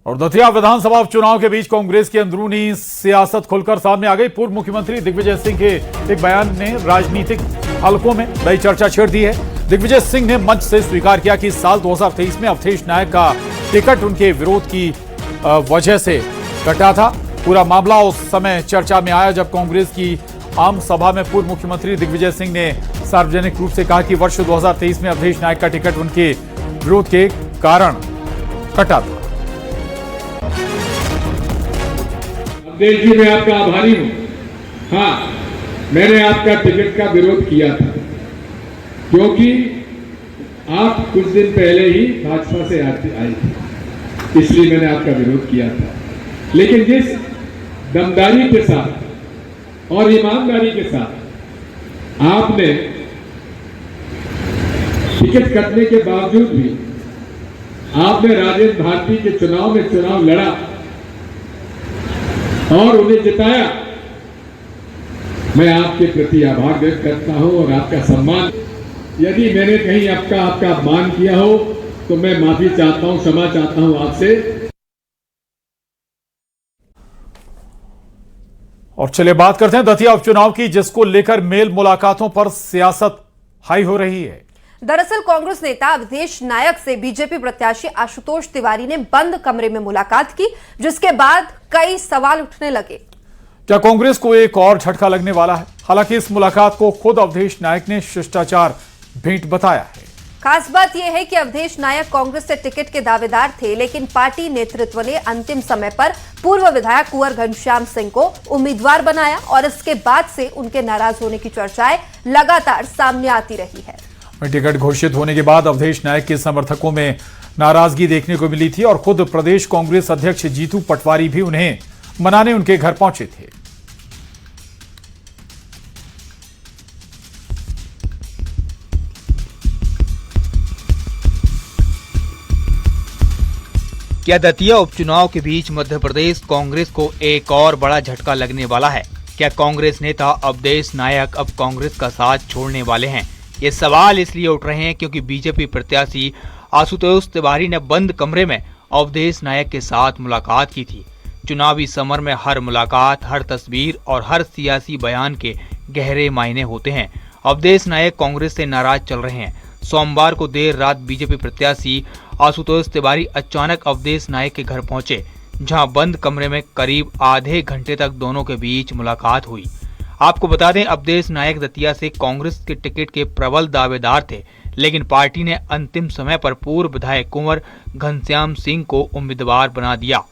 और दतिया विधानसभा उपचुनाव के बीच कांग्रेस की अंदरूनी सियासत खुलकर सामने आ गई। पूर्व मुख्यमंत्री दिग्विजय सिंह के एक बयान ने राजनीतिक हलकों में नई चर्चा छेड़ दी है। दिग्विजय सिंह ने मंच से स्वीकार किया कि साल 2023 में अवधेश नायक का टिकट उनके विरोध की वजह से कटा था। पूरा मामला उस समय चर्चा में आया जब कांग्रेस की आम सभा में पूर्व मुख्यमंत्री दिग्विजय सिंह ने सार्वजनिक रूप से कहा कि वर्ष 2023 में अवधेश नायक का टिकट उनके विरोध के कारण कटा था। अवधेश जी, मैं आपका आभारी हूं। हाँ, मैंने आपका टिकट का विरोध किया था क्योंकि आप कुछ दिन पहले ही भाजपा से आए थे, इसलिए मैंने आपका विरोध किया था। लेकिन जिस दमदारी के साथ और ईमानदारी के साथ आपने टिकट कटने के बावजूद भी आपने राजेंद्र भारती के चुनाव में चुनाव लड़ा और उन्हें जिताया, मैं आपके प्रति आभार व्यक्त करता हूं और आपका सम्मान। यदि मैंने कहीं आपका अपमान किया हो तो मैं माफी चाहता हूं, क्षमा चाहता हूं आपसे। और चलिए बात करते हैं दतिया उपचुनाव की, जिसको लेकर मेल मुलाकातों पर सियासत हाई हो रही है। दरअसल कांग्रेस नेता अवधेश नायक से बीजेपी प्रत्याशी आशुतोष तिवारी ने बंद कमरे में मुलाकात की, जिसके बाद कई सवाल उठने लगे। क्या कांग्रेस को एक और झटका लगने वाला है? हालांकि इस मुलाकात को खुद अवधेश नायक ने शिष्टाचार भेंट बताया है। खास बात यह है कि अवधेश नायक कांग्रेस से टिकट के दावेदार थे, लेकिन पार्टी नेतृत्व ने अंतिम समय पर पूर्व विधायक कुंवर घनश्याम सिंह को उम्मीदवार बनाया और इसके बाद से उनके नाराज होने की चर्चाएं लगातार सामने आती रही है। टिकट घोषित होने के बाद अवधेश नायक के समर्थकों में नाराजगी देखने को मिली थी और खुद प्रदेश कांग्रेस अध्यक्ष जीतू पटवारी भी उन्हें मनाने उनके घर पहुंचे थे। क्या दतिया उपचुनाव के बीच मध्य प्रदेश कांग्रेस को एक और बड़ा झटका लगने वाला है? क्या कांग्रेस नेता अवधेश नायक अब कांग्रेस का साथ छोड़ने वाले हैं? ये सवाल इसलिए उठ रहे हैं क्योंकि बीजेपी प्रत्याशी आशुतोष तिवारी ने बंद कमरे में अवधेश नायक के साथ मुलाकात की थी। चुनावी समर में हर मुलाकात, हर तस्वीर और हर सियासी बयान के गहरे मायने होते हैं। अवधेश नायक कांग्रेस से नाराज चल रहे हैं। सोमवार को देर रात बीजेपी प्रत्याशी आशुतोष तिवारी अचानक अवधेश नायक के घर पहुंचे, जहां बंद कमरे में करीब आधे घंटे तक दोनों के बीच मुलाकात हुई। आपको बता दें, अवधेश नायक दतिया से कांग्रेस के टिकट के प्रबल दावेदार थे, लेकिन पार्टी ने अंतिम समय पर पूर्व विधायक कुंवर घनश्याम सिंह को उम्मीदवार बना दिया।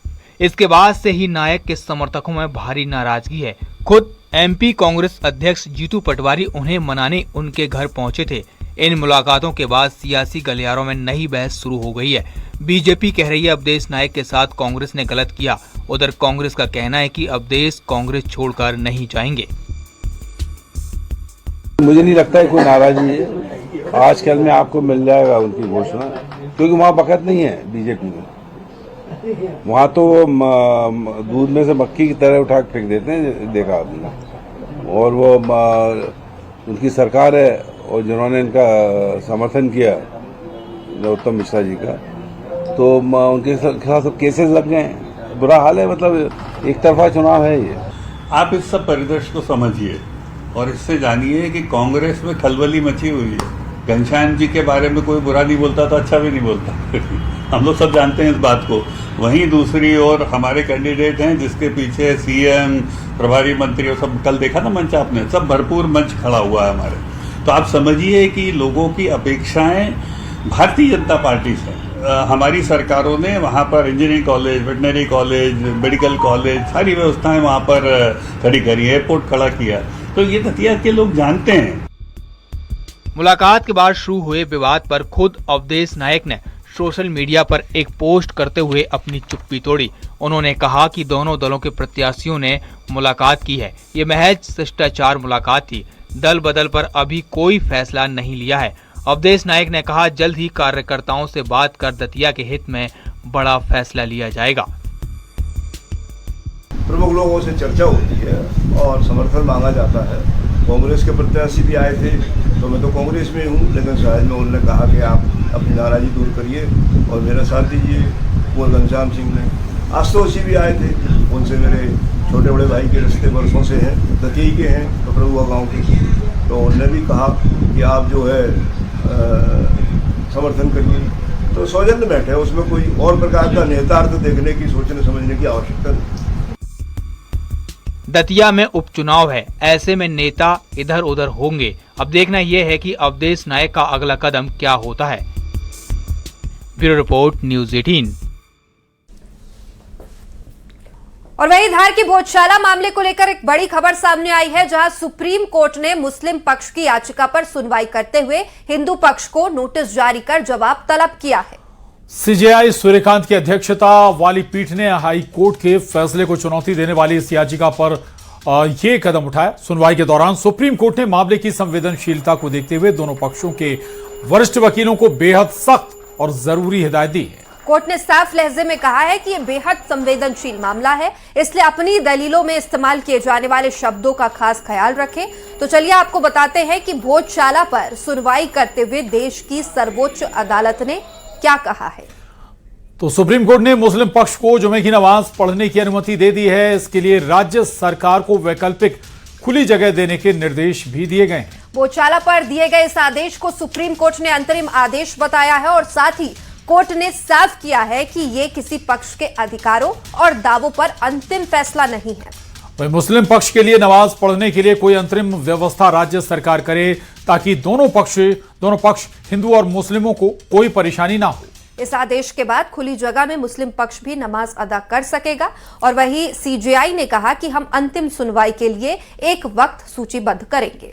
इसके बाद से ही नायक के समर्थकों में भारी नाराजगी है। खुद एमपी कांग्रेस अध्यक्ष जीतू पटवारी उन्हें मनाने उनके घर पहुंचे थे। इन मुलाकातों के बाद सियासी गलियारों में नई बहस शुरू हो गई है। बीजेपी कह रही है अवधेश नायक के साथ कांग्रेस ने गलत किया। उधर कांग्रेस का कहना है कि अवधेश कांग्रेस छोड़कर नहीं जाएंगे। मुझे नहीं लगता है कोई नाराजगी है। आजकल में आपको मिल जाएगा उनकी घोषणा, क्योंकि वहाँ बखत नहीं है बीजेपी में। वहाँ तो दूध में से मक्खी की तरह उठा के फेंक देते हैं, देखा आपने। और वो उनकी सरकार है और जिन्होंने इनका समर्थन किया उत्तम मिश्रा जी का, तो उनके खिलाफ सब केसेस लग गए। बुरा हाल है, मतलब एक तरफा चुनाव है ये। आप इस सब परिदृश्य को समझिए और इससे जानिए कि कांग्रेस में खलबली मची हुई है। घनश्याम जी के बारे में कोई बुरा नहीं बोलता तो अच्छा भी नहीं बोलता हम लोग सब जानते हैं इस बात को। वहीं दूसरी ओर हमारे कैंडिडेट हैं जिसके पीछे सीएम, प्रभारी मंत्री और सब, कल देखा ना मंच आपने, सब भरपूर मंच खड़ा हुआ है हमारे। तो आप समझिए कि लोगों की अपेक्षाएं भारतीय जनता पार्टी से, हमारी सरकारों ने वहाँ पर engineering college, veterinary college, medical college, सारी व्यवस्थाएं वहाँ पर खड़ी करी, एयरपोर्ट खड़ा किया। तो ये दतिया के लोग जानते हैं। मुलाकात के बाद शुरू हुए विवाद पर खुद अवधेश नायक ने सोशल मीडिया पर एक पोस्ट करते हुए अपनी चुप्पी तोड़ी। उन्होंने कहा कि दोनों दलों के प्रत्याशियों ने मुलाकात की है, ये महज शिष्टाचार मुलाकात थी। दल बदल पर अभी कोई फैसला नहीं लिया है। अवधेश नायक ने कहा जल्द ही कार्यकर्ताओं से बात कर दतिया के हित में बड़ा फैसला लिया जाएगा। प्रमुख लोगों से चर्चा होती है और समर्थन मांगा जाता है। कांग्रेस के प्रत्याशी भी आए थे, तो मैं तो कांग्रेस में हूँ, लेकिन शायद में उन्होंने कहा कि आप अपनी नाराजगी दूर करिए और मेरा साथ दीजिए। कुंवर घनश्याम सिंह ने। आशुतोष जी भी आए थे, उनसे मेरे छोटे बड़े भाई के रिश्ते बरसों से हैं, दतिया के हैं, कपड़ुआ गांव के। तो उन्होंने भी कहा कि आप जो है समर्थन करिए। तो सौजन्य बैठे, उसमें कोई और प्रकार का नेतार्थ देखने की, सोचने समझने की आवश्यकता नहीं। दतिया में उपचुनाव है, ऐसे में नेता इधर उधर होंगे। अब देखना यह है कि अवधेश नायक का अगला कदम क्या होता है। Bureau report, news 18। और वहीं धार की भोजशाला मामले को लेकर एक बड़ी खबर सामने आई है, जहां सुप्रीम कोर्ट ने मुस्लिम पक्ष की याचिका पर सुनवाई करते हुए हिंदू पक्ष को नोटिस जारी कर जवाब तलब किया है। सीजेआई सूर्यकांत की अध्यक्षता वाली पीठ ने हाई कोर्ट के फैसले को चुनौती देने वाली इस याचिका पर यह कदम उठाया। सुनवाई के दौरान सुप्रीम कोर्ट ने मामले की संवेदनशीलता को देखते हुए दोनों पक्षों के वरिष्ठ वकीलों को बेहद सख्त और जरूरी हिदायत दी है। कोर्ट ने साफ लहजे में कहा है कि यह बेहद संवेदनशील मामला है, इसलिए अपनी दलीलों में इस्तेमाल किए जाने वाले शब्दों का खास ख्याल रखें। तो चलिए आपको बताते हैं कि भोजशाला पर सुनवाई करते हुए देश की सर्वोच्च अदालत ने क्या कहा है। तो सुप्रीम कोर्ट ने मुस्लिम पक्ष को जुमे की नमाज पढ़ने की अनुमति दे दी है। इसके लिए राज्य सरकार को वैकल्पिक खुली जगह देने के निर्देश भी दिए गए हैं। भोजशाला पर दिए गए इस आदेश को सुप्रीम कोर्ट ने अंतरिम आदेश बताया है और साथ ही कोर्ट ने साफ किया है कि ये किसी पक्ष के अधिकारों और दावों पर अंतिम फैसला नहीं है। वही मुस्लिम पक्ष के लिए नमाज पढ़ने के लिए कोई अंतरिम व्यवस्था राज्य सरकार करे, ताकि दोनों पक्ष हिंदू और मुस्लिमों को कोई परेशानी ना हो। इस आदेश के बाद खुली जगह में मुस्लिम पक्ष भी नमाज अदा कर सकेगा। और वहीं सीजेआई ने कहा कि हम अंतिम सुनवाई के लिए एक वक्त सूचीबद्ध करेंगे।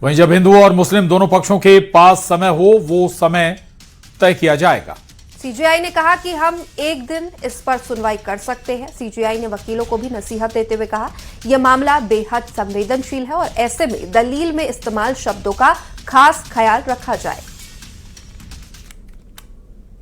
वहीं जब हिंदू और मुस्लिम दोनों पक्षों के पास समय हो, वो समय तय किया जाएगा। सीजेआई ने कहा कि हम एक दिन इस पर सुनवाई कर सकते हैं। सीजेआई ने वकीलों को भी नसीहत देते हुए कहा, यह मामला बेहद संवेदनशील है और ऐसे में दलील में इस्तेमाल शब्दों का खास ख्याल रखा जाए।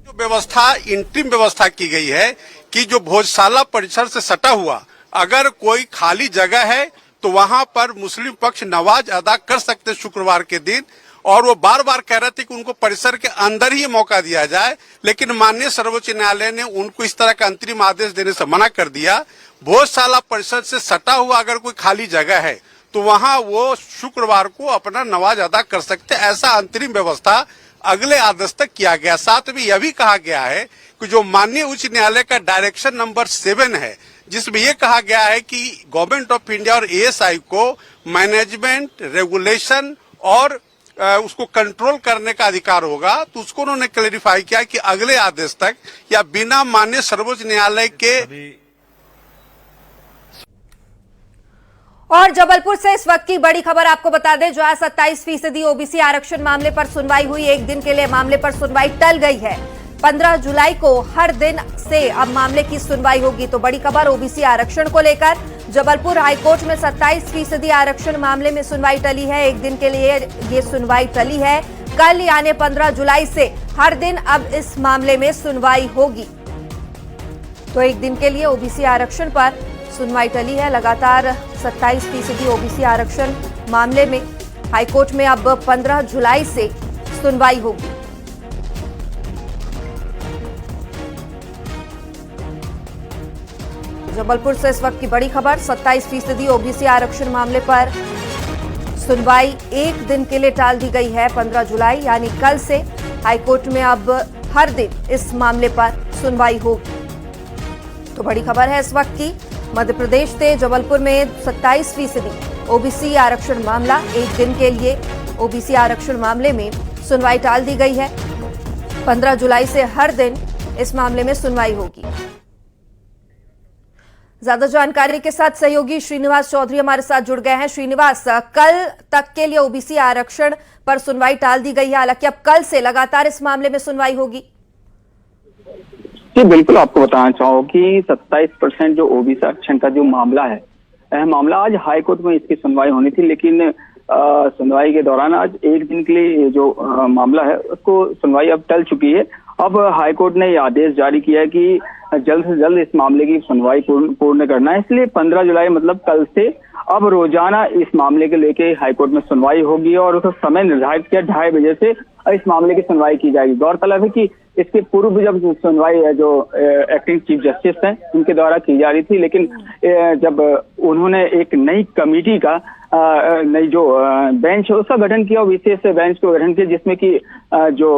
जो व्यवस्था इंटरिम व्यवस्था की गई है कि जो भोजशाला परिसर से सटा हुआ अगर कोई खाली जगह है तो वहां पर मुस्लिम पक्ष नमाज अदा कर सकते शुक्रवार के दिन। और वो बार बार कह रहे थे कि उनको परिसर के अंदर ही मौका दिया जाए, लेकिन माननीय सर्वोच्च न्यायालय ने उनको इस तरह का अंतरिम आदेश देने से मना कर दिया। भोजशाला परिसर से सटा हुआ अगर कोई खाली जगह है तो वहां वो शुक्रवार को अपना नमाज अदा कर सकते। ऐसा अंतरिम व्यवस्था अगले आदेश तक किया गया। साथ में यह भी कहा गया है कि जो माननीय उच्च न्यायालय का डायरेक्शन नंबर 7 है, जिसमें यह कहा गया है कि गवर्नमेंट ऑफ इंडिया और एएसआई को मैनेजमेंट, रेगुलेशन और उसको कंट्रोल करने का अधिकार होगा। तो उसको उन्होंने क्लेरिफाई किया कि अगले आदेश तक या बिना माननीय सर्वोच्च न्यायालय के। और जबलपुर से इस वक्त की बड़ी खबर आपको बता दें, जहां 27% ओबीसी आरक्षण मामले पर सुनवाई हुई। एक दिन के लिए मामले पर सुनवाई टल गई है। 15 जुलाई को हर दिन से अब मामले की सुनवाई होगी। तो बड़ी खबर ओबीसी आरक्षण को लेकर, जबलपुर हाईकोर्ट में 27% आरक्षण मामले में सुनवाई टली है। एक दिन के लिए ये सुनवाई टली है। कल यानी 15 जुलाई से हर दिन अब इस मामले में सुनवाई होगी। तो एक दिन के लिए ओबीसी आरक्षण पर सुनवाई टली है। लगातार 27% ओबीसी आरक्षण मामले में हाईकोर्ट में अब 15 जुलाई से सुनवाई होगी। जबलपुर से इस वक्त की बड़ी खबर, 27% ओबीसी आरक्षण मामले पर सुनवाई एक दिन के लिए टाल दी गई है। 15 जुलाई यानी कल से हाईकोर्ट में अब हर दिन इस मामले पर सुनवाई होगी। तो बड़ी खबर है इस वक्त की, मध्य प्रदेश से जबलपुर में 27% ओबीसी आरक्षण मामला, एक दिन के लिए ओबीसी आरक्षण मामले में सुनवाई टाल दी गई है। 15 जुलाई से हर दिन इस मामले में सुनवाई होगी। ज्यादा जानकारी के साथ सहयोगी श्रीनिवास चौधरी हमारे साथ जुड़ गए हैं। श्रीनिवास, कल तक के लिए ओबीसी आरक्षण पर सुनवाई टाल दी गई है, हालांकि अब कल से लगातार इस मामले में सुनवाई होगी। जी बिल्कुल, आपको बताना चाहूँ कि 27% जो ओबीसी आरक्षण का जो मामला है, मामला आज हाईकोर्ट में इसकी सुनवाई होनी थी, लेकिन सुनवाई के दौरान आज एक दिन के लिए जो मामला है उसको सुनवाई अब टल चुकी है। अब हाईकोर्ट ने यह आदेश जारी किया है कि जल्द से जल्द इस मामले की सुनवाई पूर्ण करना है। इसलिए 15 जुलाई मतलब कल से अब रोजाना इस मामले के लेके हाईकोर्ट में सुनवाई होगी और उसका समय निर्धारित किया 2:30 बजे से इस मामले की सुनवाई की जाएगी। गौरतलब है कि इसके पूर्व जब सुनवाई जो एक्टिंग चीफ जस्टिस हैं उनके द्वारा की जा रही थी, लेकिन जब उन्होंने एक नई कमेटी का नई जो बेंच है उसका गठन किया, विशेष बेंच को गठन किया, जिसमें कि जो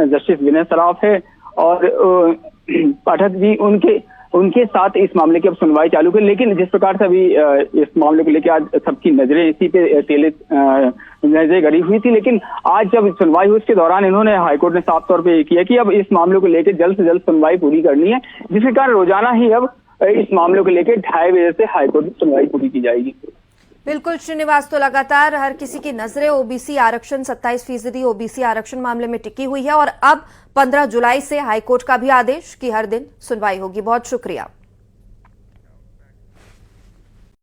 जस्टिस विनय सराफ है और पाठक जी उनके साथ इस मामले की अब सुनवाई चालू की। लेकिन जिस प्रकार से अभी इस मामले को लेकर आज सबकी नजरें इसी पे नजरें गड़ी हुई थी, लेकिन आज जब सुनवाई हुई उसके दौरान इन्होंने हाईकोर्ट ने साफ तौर पे ये किया कि अब इस मामले को लेकर जल्द से जल्द सुनवाई पूरी करनी है, जिसके कारण रोजाना ही अब इस मामले को लेकर 2:30 बजे से हाईकोर्ट में सुनवाई पूरी की जाएगी। बिल्कुल श्रीनिवास, तो लगातार हर किसी की नजरें ओबीसी आरक्षण 27% ओबीसी आरक्षण मामले में टिकी हुई है और अब 15 जुलाई से हाईकोर्ट का भी आदेश कि हर दिन सुनवाई होगी। बहुत शुक्रिया।